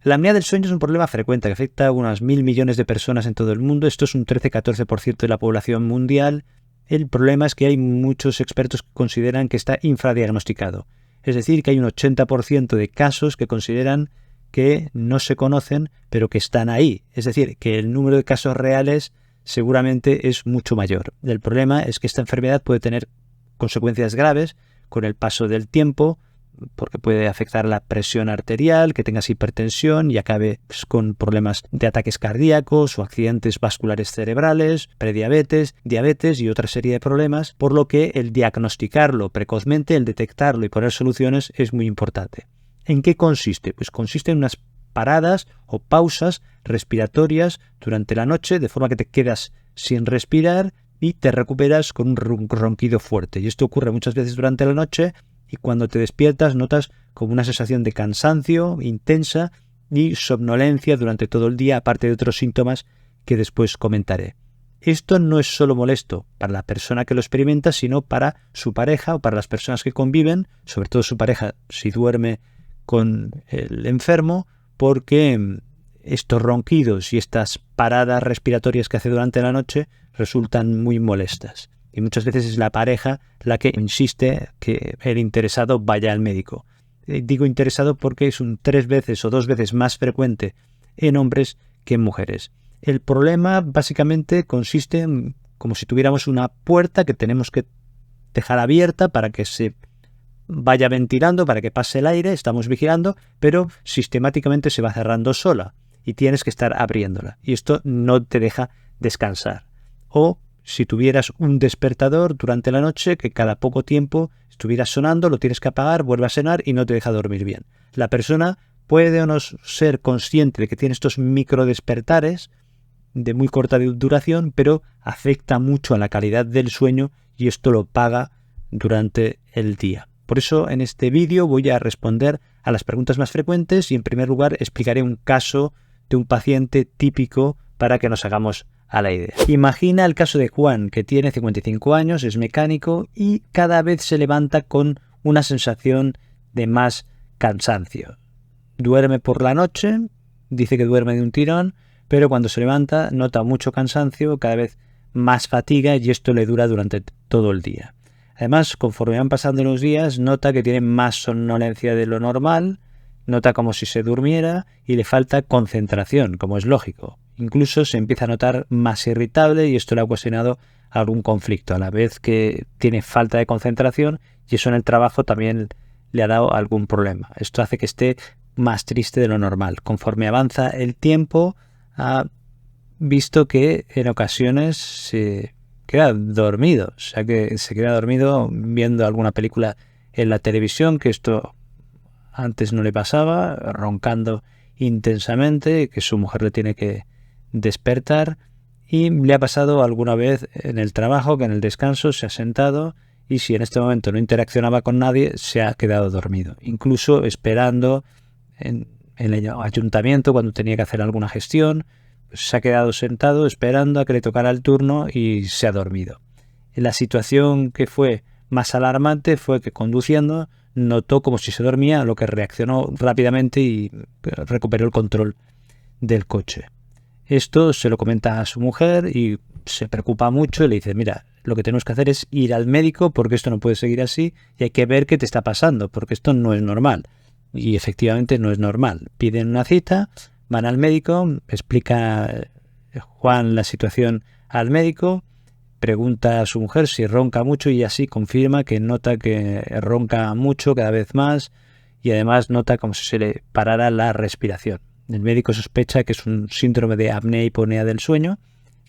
La apnea del sueño es un problema frecuente que afecta a unas 1.000 millones de personas en todo el mundo. Esto es un 13-14% de la población mundial. El problema es que hay muchos expertos que consideran que está infradiagnosticado. Es decir, que hay un 80% de casos que consideran que no se conocen, pero que están ahí. Es decir, que el número de casos reales seguramente es mucho mayor. El problema es que esta enfermedad puede tener consecuencias graves con el paso del tiempo, porque puede afectar la presión arterial, que tengas hipertensión y acabe con problemas de ataques cardíacos o accidentes vasculares cerebrales, prediabetes, diabetes y otra serie de problemas, por lo que el diagnosticarlo precozmente, el detectarlo y poner soluciones es muy importante. ¿En qué consiste? Pues consiste en unas paradas o pausas respiratorias durante la noche, de forma que te quedas sin respirar y te recuperas con un ronquido fuerte. Y esto ocurre muchas veces durante la noche, y cuando te despiertas notas como una sensación de cansancio intensa y somnolencia durante todo el día, aparte de otros síntomas que después comentaré. Esto no es solo molesto para la persona que lo experimenta, sino para su pareja o para las personas que conviven, sobre todo su pareja si duerme con el enfermo, porque estos ronquidos y estas paradas respiratorias que hace durante la noche resultan muy molestas. Y muchas veces es la pareja la que insiste que el interesado vaya al médico. Digo interesado porque es un 3 veces o 2 veces más frecuente en hombres que en mujeres. El problema básicamente consiste en como si tuviéramos una puerta que tenemos que dejar abierta para que se vaya ventilando, para que pase el aire, estamos vigilando, pero sistemáticamente se va cerrando sola y tienes que estar abriéndola. Y esto no te deja descansar. O si tuvieras un despertador durante la noche que cada poco tiempo estuviera sonando, lo tienes que apagar, vuelve a sonar y no te deja dormir bien. La persona puede o no ser consciente de que tiene estos microdespertares de muy corta duración, pero afecta mucho a la calidad del sueño y esto lo paga durante el día. Por eso en este vídeo voy a responder a las preguntas más frecuentes y en primer lugar explicaré un caso de un paciente típico para que nos hagamos a la idea. Imagina el caso de Juan, que tiene 55 años, es mecánico y cada vez se levanta con una sensación de más cansancio. Duerme por la noche, dice que duerme de un tirón, pero cuando se levanta nota mucho cansancio, cada vez más fatiga y esto le dura durante todo el día. Además, conforme van pasando los días, nota que tiene más somnolencia de lo normal, nota como si se durmiera y le falta concentración, como es lógico. Incluso se empieza a notar más irritable y esto le ha ocasionado algún conflicto, a la vez que tiene falta de concentración y eso en el trabajo también le ha dado algún problema. Esto hace que esté más triste de lo normal. Conforme avanza el tiempo, ha visto que en ocasiones se queda dormido, o sea que se queda dormido viendo alguna película en la televisión, que esto antes no le pasaba, roncando intensamente, que su mujer le tiene que despertar, y le ha pasado alguna vez en el trabajo que en el descanso se ha sentado y si en este momento no interaccionaba con nadie se ha quedado dormido, incluso esperando en el ayuntamiento cuando tenía que hacer alguna gestión, pues se ha quedado sentado esperando a que le tocara el turno y se ha dormido. La situación que fue más alarmante fue que conduciendo notó como si se dormía, a lo que reaccionó rápidamente y recuperó el control del coche. Esto se lo comenta a su mujer y se preocupa mucho y le dice, mira, lo que tenemos que hacer es ir al médico porque esto no puede seguir así y hay que ver qué te está pasando porque esto no es normal. Y efectivamente no es normal. Piden una cita, van al médico, explica Juan la situación al médico, pregunta a su mujer si ronca mucho y así confirma que nota que ronca mucho cada vez más y además nota como si se le parara la respiración. El médico sospecha que es un síndrome de apnea hiponea del sueño,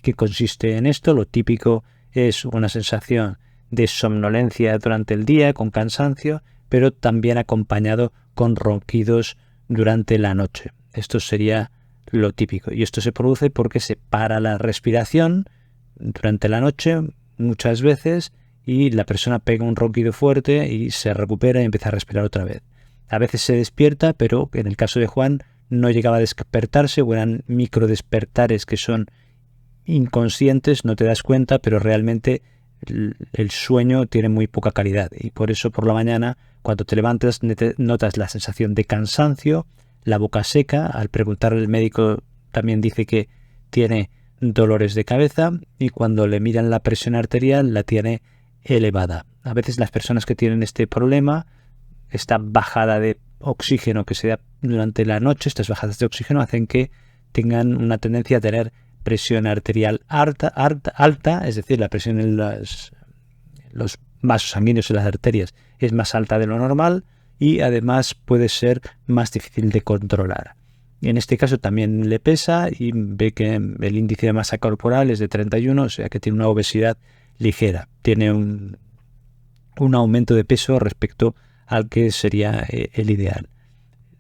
que consiste en esto. Lo típico es una sensación de somnolencia durante el día, con cansancio, pero también acompañado con ronquidos durante la noche. Esto sería lo típico. Y esto se produce porque se para la respiración durante la noche muchas veces y la persona pega un ronquido fuerte y se recupera y empieza a respirar otra vez. A veces se despierta, pero en el caso de Juan no llegaba a despertarse o eran microdespertares que son inconscientes, no te das cuenta, pero realmente el sueño tiene muy poca calidad y por eso por la mañana cuando te levantas notas la sensación de cansancio, la boca seca. Al preguntarle al médico también dice que tiene dolores de cabeza y cuando le miran la presión arterial la tiene elevada. A veces las personas que tienen este problema, esta bajada de oxígeno que se da durante la noche, estas bajadas de oxígeno hacen que tengan una tendencia a tener presión arterial alta, es decir, la presión en los vasos sanguíneos en las arterias es más alta de lo normal y además puede ser más difícil de controlar. En este caso también le pesa y ve que el índice de masa corporal es de 31, o sea que tiene una obesidad ligera. Tiene un aumento de peso respecto al que sería el ideal.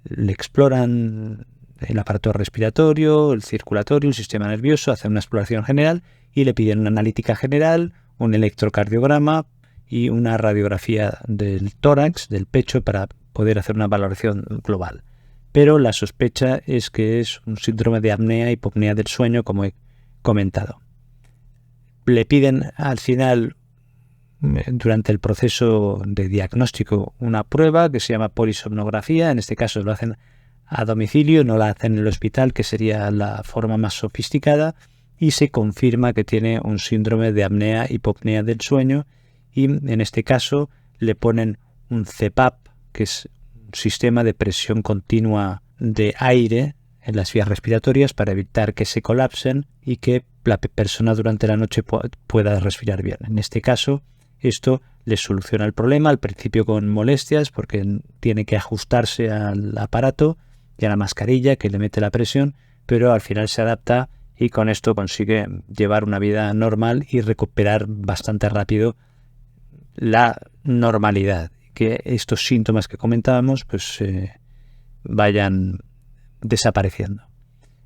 Le exploran el aparato respiratorio, el circulatorio, el sistema nervioso, hacen una exploración general y le piden una analítica general, un electrocardiograma y una radiografía del tórax, del pecho, para poder hacer una valoración global. Pero la sospecha es que es un síndrome de apnea-hipopnea del sueño, como he comentado. Le piden al final, durante el proceso de diagnóstico, una prueba que se llama polisomnografía. En este caso lo hacen a domicilio, no la hacen en el hospital, que sería la forma más sofisticada, y se confirma que tiene un síndrome de apnea-hipopnea del sueño, y en este caso le ponen un CPAP, que es un sistema de presión continua de aire en las vías respiratorias para evitar que se colapsen y que la persona durante la noche pueda respirar bien. En este caso, esto le soluciona el problema, al principio con molestias porque tiene que ajustarse al aparato y a la mascarilla que le mete la presión, pero al final se adapta y con esto consigue llevar una vida normal y recuperar bastante rápido la normalidad, que estos síntomas que comentábamos pues vayan desapareciendo.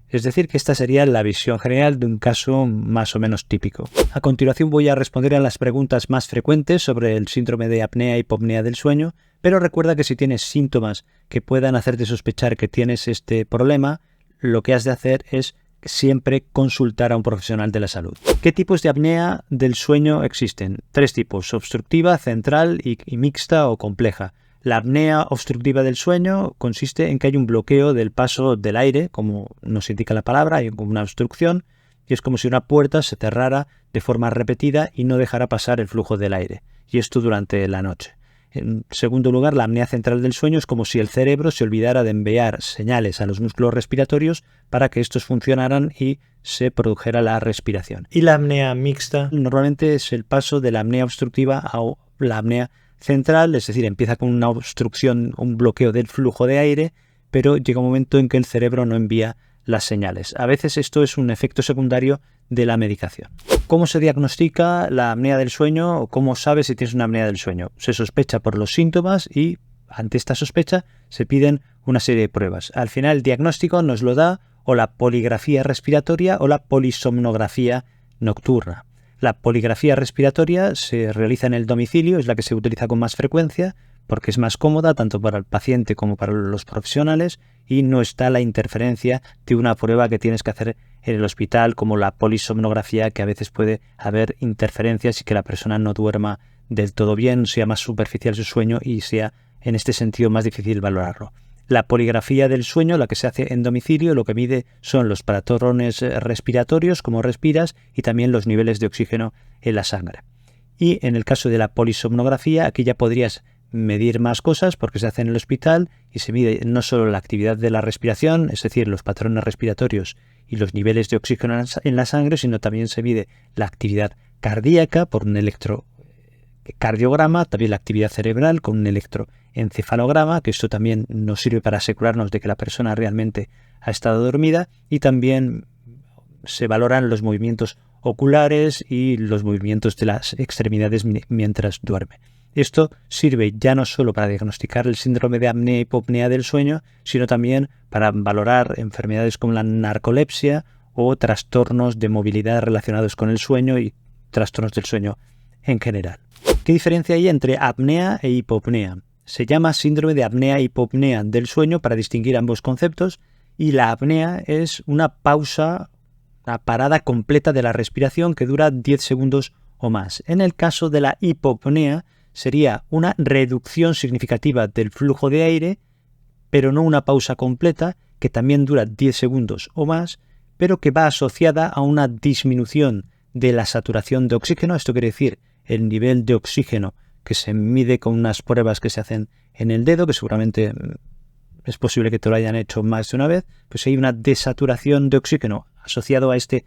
Es decir, que esta sería la visión general de un caso más o menos típico. A continuación voy a responder a las preguntas más frecuentes sobre el síndrome de apnea-hipopnea del sueño, pero recuerda que si tienes síntomas que puedan hacerte sospechar que tienes este problema, lo que has de hacer es siempre consultar a un profesional de la salud. ¿Qué tipos de apnea del sueño existen? 3 tipos: obstructiva, central y mixta o compleja. La apnea obstructiva del sueño consiste en que hay un bloqueo del paso del aire, como nos indica la palabra, hay como una obstrucción, y es como si una puerta se cerrara de forma repetida y no dejara pasar el flujo del aire, y esto durante la noche. En segundo lugar, la apnea central del sueño es como si el cerebro se olvidara de enviar señales a los músculos respiratorios para que estos funcionaran y se produjera la respiración. Y la apnea mixta normalmente es el paso de la apnea obstructiva a la apnea central, es decir, empieza con una obstrucción, un bloqueo del flujo de aire, pero llega un momento en que el cerebro no envía las señales. A veces esto es un efecto secundario de la medicación. ¿Cómo se diagnostica la apnea del sueño o cómo sabes si tienes una apnea del sueño? Se sospecha por los síntomas y ante esta sospecha se piden una serie de pruebas. Al final el diagnóstico nos lo da o la poligrafía respiratoria o la polisomnografía nocturna. La poligrafía respiratoria se realiza en el domicilio, es la que se utiliza con más frecuencia porque es más cómoda tanto para el paciente como para los profesionales y no está la interferencia de una prueba que tienes que hacer en el hospital como la polisomnografía, que a veces puede haber interferencias y que la persona no duerma del todo bien, sea más superficial su sueño y sea en este sentido más difícil valorarlo. La poligrafía del sueño, la que se hace en domicilio, lo que mide son los patrones respiratorios, cómo respiras, y también los niveles de oxígeno en la sangre. Y en el caso de la polisomnografía, aquí ya podrías medir más cosas porque se hace en el hospital y se mide no solo la actividad de la respiración, es decir, los patrones respiratorios y los niveles de oxígeno en la sangre, sino también se mide la actividad cardíaca por un electrocardiograma, también la actividad cerebral con un electroencefalograma, que esto también nos sirve para asegurarnos de que la persona realmente ha estado dormida, y también se valoran los movimientos oculares y los movimientos de las extremidades mientras duerme. Esto sirve ya no solo para diagnosticar el síndrome de apnea-hipopnea del sueño, sino también para valorar enfermedades como la narcolepsia o trastornos de movilidad relacionados con el sueño y trastornos del sueño en general. ¿Qué diferencia hay entre apnea e hipopnea? Se llama síndrome de apnea-hipopnea del sueño para distinguir ambos conceptos, y la apnea es una pausa, una parada completa de la respiración que dura 10 segundos o más. En el caso de la hipopnea, sería una reducción significativa del flujo de aire pero no una pausa completa, que también dura 10 segundos o más, pero que va asociada a una disminución de la saturación de oxígeno. Esto quiere decir el nivel de oxígeno que se mide con unas pruebas que se hacen en el dedo, que seguramente es posible que te lo hayan hecho más de una vez. Pues hay una desaturación de oxígeno asociado a este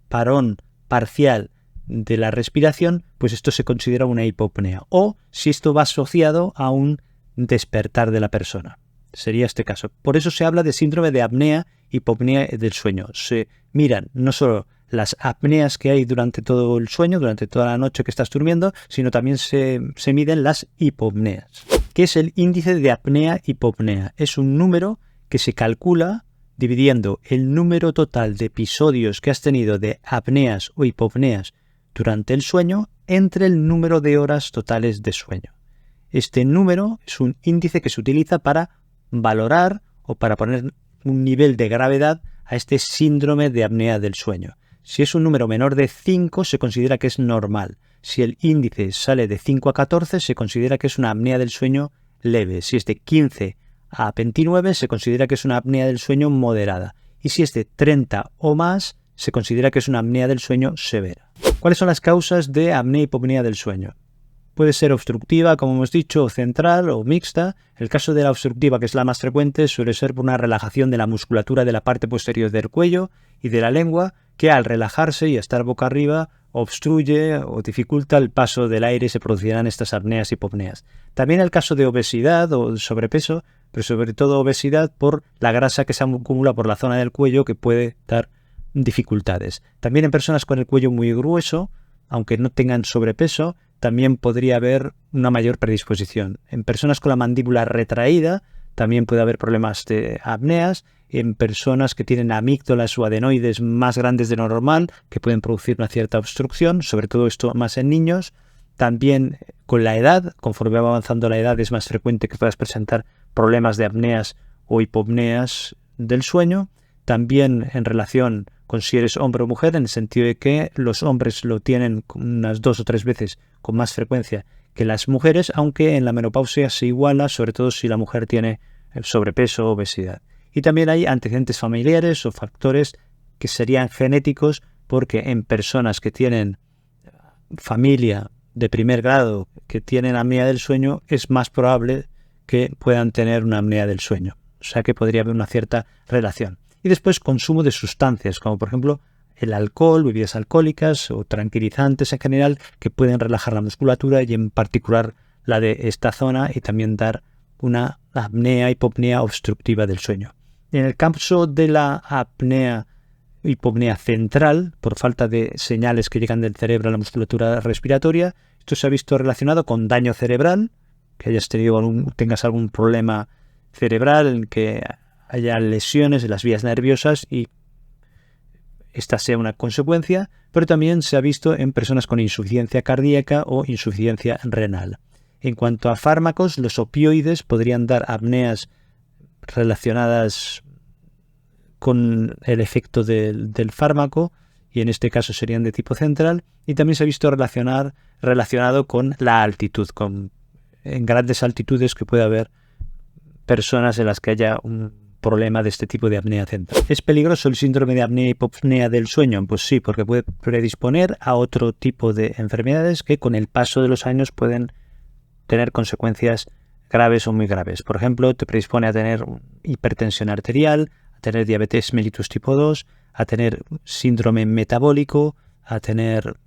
parón parcial de la respiración, pues esto se considera una hipopnea. O si esto va asociado a un despertar de la persona. Sería este caso. Por eso se habla de síndrome de apnea, hipopnea del sueño. Se miran no solo las apneas que hay durante todo el sueño, durante toda la noche que estás durmiendo, sino también se miden las hipopneas. ¿Qué es el índice de apnea-hipopnea? Es un número que se calcula dividiendo el número total de episodios que has tenido de apneas o hipopneas durante el sueño entre el número de horas totales de sueño. Este número es un índice que se utiliza para valorar o para poner un nivel de gravedad a este síndrome de apnea del sueño. Si es un número menor de 5, se considera que es normal. Si el índice sale de 5 a 14, se considera que es una apnea del sueño leve. Si es de 15 a 29, se considera que es una apnea del sueño moderada. Y si es de 30 o más, se considera que es una apnea del sueño severa. ¿Cuáles son las causas de apnea y hipopnea del sueño? Puede ser obstructiva, como hemos dicho, o central o mixta. El caso de la obstructiva, que es la más frecuente, suele ser por una relajación de la musculatura de la parte posterior del cuello y de la lengua, que al relajarse y estar boca arriba obstruye o dificulta el paso del aire y se producirán estas apneas y hipopneas. También el caso de obesidad o sobrepeso, pero sobre todo obesidad por la grasa que se acumula por la zona del cuello, que puede dar dificultades. También en personas con el cuello muy grueso, aunque no tengan sobrepeso, también podría haber una mayor predisposición. En personas con la mandíbula retraída también puede haber problemas de apneas. En personas que tienen amígdalas o adenoides más grandes de lo normal, que pueden producir una cierta obstrucción, sobre todo esto más en niños. También con la edad, conforme va avanzando la edad, es más frecuente que puedas presentar problemas de apneas o hipopneas del sueño. También en relación con si eres hombre o mujer, en el sentido de que los hombres lo tienen unas 2 o 3 veces con más frecuencia que las mujeres, aunque en la menopausia se iguala, sobre todo si la mujer tiene sobrepeso o obesidad. Y también hay antecedentes familiares o factores que serían genéticos, porque en personas que tienen familia de primer grado que tienen apnea del sueño, es más probable que puedan tener una apnea del sueño. O sea que podría haber una cierta relación. Y después consumo de sustancias, como por ejemplo el alcohol, bebidas alcohólicas o tranquilizantes en general, que pueden relajar la musculatura y en particular la de esta zona, y también dar una apnea, hipopnea obstructiva del sueño. En el caso de la apnea, hipopnea central, por falta de señales que llegan del cerebro a la musculatura respiratoria, esto se ha visto relacionado con daño cerebral, que tengas algún problema cerebral en que haya lesiones de las vías nerviosas y esta sea una consecuencia, pero también se ha visto en personas con insuficiencia cardíaca o insuficiencia renal. En cuanto a fármacos, los opioides podrían dar apneas relacionadas con el efecto del fármaco, y en este caso serían de tipo central, y también se ha visto relacionado con la altitud, en grandes altitudes que puede haber personas en las que haya un problema de este tipo de apnea central. ¿Es peligroso el síndrome de apnea y hipopnea del sueño? Pues sí, porque puede predisponer a otro tipo de enfermedades que con el paso de los años pueden tener consecuencias graves o muy graves. Por ejemplo, te predispone a tener hipertensión arterial, a tener diabetes mellitus tipo 2, a tener síndrome metabólico, a tener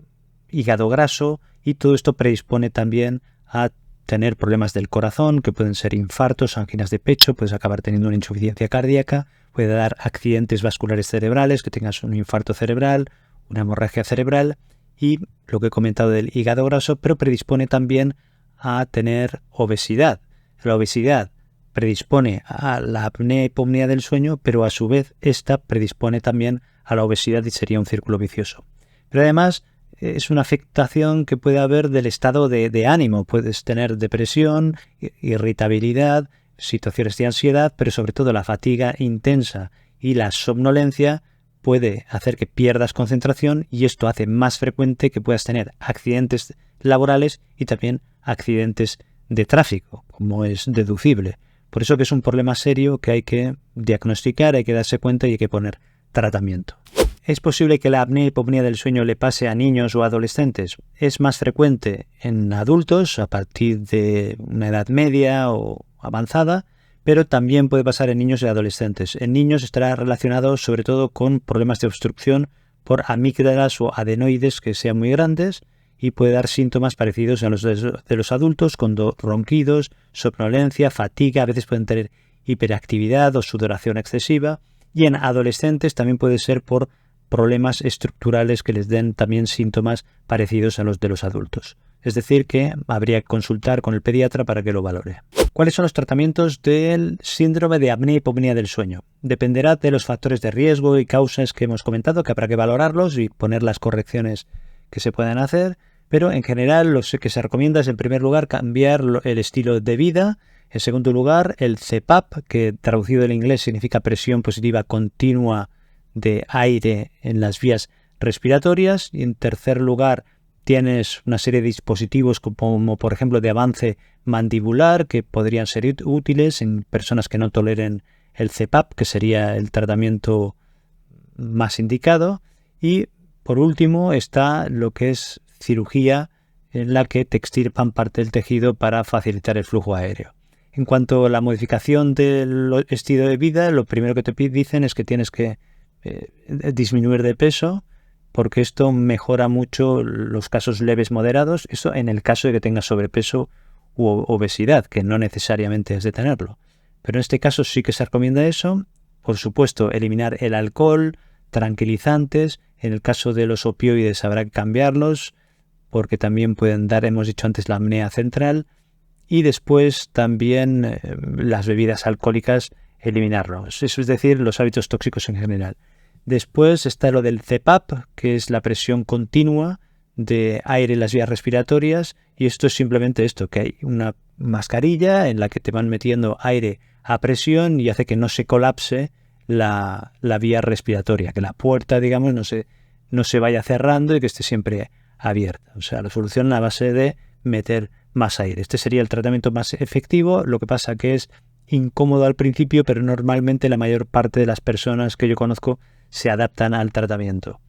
hígado graso, y todo esto predispone también a tener problemas del corazón, que pueden ser infartos, anginas de pecho, puedes acabar teniendo una insuficiencia cardíaca, puede dar accidentes vasculares cerebrales, que tengas un infarto cerebral, una hemorragia cerebral, y lo que he comentado del hígado graso, pero predispone también a tener obesidad. La obesidad predispone a la apnea y hipopnea del sueño, pero a su vez esta predispone también a la obesidad y sería un círculo vicioso. Pero además es una afectación que puede haber del estado de ánimo. Puedes tener depresión, irritabilidad, situaciones de ansiedad, pero sobre todo la fatiga intensa y la somnolencia puede hacer que pierdas concentración, y esto hace más frecuente que puedas tener accidentes laborales y también accidentes de tráfico, como es deducible. Por eso que es un problema serio que hay que diagnosticar, hay que darse cuenta y hay que poner tratamiento. ¿Es posible que la apnea y hipopnea del sueño le pase a niños o adolescentes? Es más frecuente en adultos a partir de una edad media o avanzada, pero también puede pasar en niños y adolescentes. En niños estará relacionado sobre todo con problemas de obstrucción por amígdalas o adenoides que sean muy grandes y puede dar síntomas parecidos a los de los adultos, con ronquidos, somnolencia, fatiga, a veces pueden tener hiperactividad o sudoración excesiva, y en adolescentes también puede ser por problemas estructurales que les den también síntomas parecidos a los de los adultos. Es decir, que habría que consultar con el pediatra para que lo valore. ¿Cuáles son los tratamientos del síndrome de apnea y hipopnea del sueño? Dependerá de los factores de riesgo y causas que hemos comentado, que habrá que valorarlos y poner las correcciones que se puedan hacer, pero en general lo que se recomienda es en primer lugar cambiar el estilo de vida, en segundo lugar el CPAP, que traducido del inglés significa presión positiva continua de aire en las vías respiratorias, y en tercer lugar tienes una serie de dispositivos como por ejemplo de avance mandibular que podrían ser útiles en personas que no toleren el CPAP, que sería el tratamiento más indicado, y por último está lo que es cirugía en la que te extirpan parte del tejido para facilitar el flujo aéreo. En cuanto a la modificación del estilo de vida, lo primero que te dicen es que tienes que disminuir de peso, porque esto mejora mucho los casos leves moderados, eso en el caso de que tengas sobrepeso u obesidad, que no necesariamente es de tenerlo. Pero en este caso sí que se recomienda eso. Por supuesto, eliminar el alcohol, tranquilizantes. En el caso de los opioides habrá que cambiarlos, porque también pueden dar, hemos dicho antes, la apnea central. Y después también las bebidas alcohólicas, eliminarlos. Eso es decir, los hábitos tóxicos en general. Después está lo del CPAP, que es la presión continua de aire en las vías respiratorias, y esto es simplemente esto, que hay una mascarilla en la que te van metiendo aire a presión y hace que no se colapse la vía respiratoria, que la puerta, digamos, no se vaya cerrando y que esté siempre abierta. O sea, la solución a base de meter más aire. Este sería el tratamiento más efectivo, lo que pasa que es incómodo al principio, pero normalmente la mayor parte de las personas que yo conozco se adaptan al tratamiento.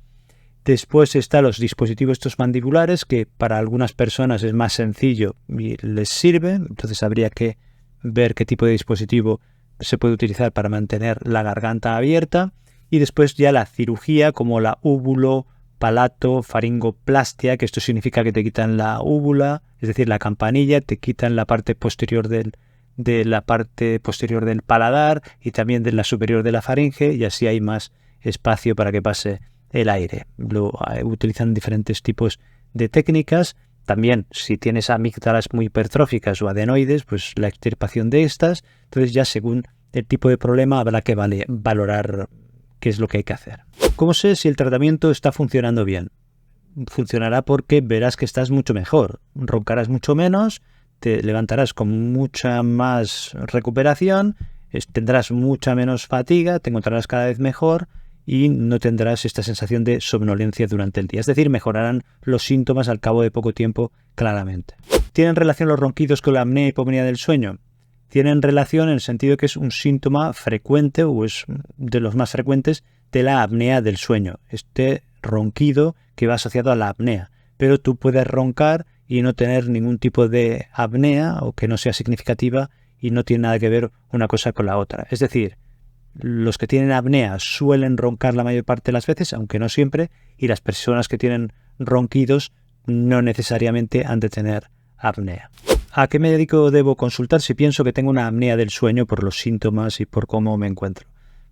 Después están los dispositivos estos mandibulares, que para algunas personas es más sencillo y les sirve, entonces habría que ver qué tipo de dispositivo se puede utilizar para mantener la garganta abierta. Y después ya la cirugía, como la úvulo-palato-faringoplastia, que esto significa que te quitan la úvula, es decir, la campanilla, te quitan la parte posterior de la parte posterior del paladar y también de la superior de la faringe, y así hay más espacio para que pase el aire. Utilizan diferentes tipos de técnicas. También, si tienes amígdalas muy hipertróficas o adenoides, pues la extirpación de estas. Entonces ya según el tipo de problema habrá que valorar qué es lo que hay que hacer. ¿Cómo sé si el tratamiento está funcionando bien? Funcionará porque verás que estás mucho mejor, roncarás mucho menos, te levantarás con mucha más recuperación, tendrás mucha menos fatiga, te encontrarás cada vez mejor y no tendrás esta sensación de somnolencia durante el día. Es decir, mejorarán los síntomas al cabo de poco tiempo claramente. ¿Tienen relación los ronquidos con la apnea y hipopnea del sueño? Tienen relación en el sentido que es un síntoma frecuente o es de los más frecuentes de la apnea del sueño. Este ronquido que va asociado a la apnea. Pero tú puedes roncar y no tener ningún tipo de apnea o que no sea significativa y no tiene nada que ver una cosa con la otra. Es decir, los que tienen apnea suelen roncar la mayor parte de las veces, aunque no siempre, y las personas que tienen ronquidos no necesariamente han de tener apnea. ¿A qué médico debo consultar si pienso que tengo una apnea del sueño por los síntomas y por cómo me encuentro?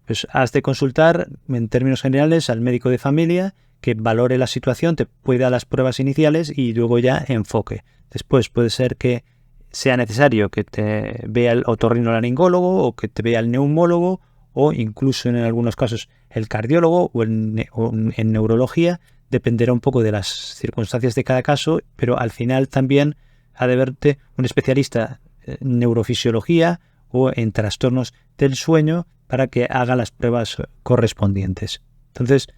Pues has de consultar, en términos generales, al médico de familia que valore la situación, te puede dar las pruebas iniciales y luego ya enfoque. Después puede ser que sea necesario que te vea el otorrinolaringólogo o que te vea el neumólogo o incluso en algunos casos el cardiólogo o en neurología. Dependerá un poco de las circunstancias de cada caso, pero al final también ha de verte un especialista en neurofisiología o en trastornos del sueño para que haga las pruebas correspondientes. Entonces,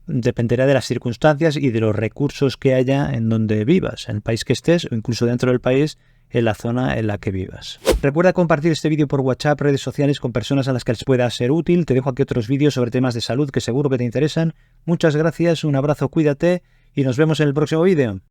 dependerá de las circunstancias y de los recursos que haya en donde vivas, en el país que estés o incluso dentro del país. en la zona en la que vivas. Recuerda compartir este vídeo por WhatsApp, redes sociales con personas a las que les pueda ser útil. Te dejo aquí otros vídeos sobre temas de salud que seguro que te interesan. Muchas gracias, un abrazo, cuídate y nos vemos en el próximo vídeo.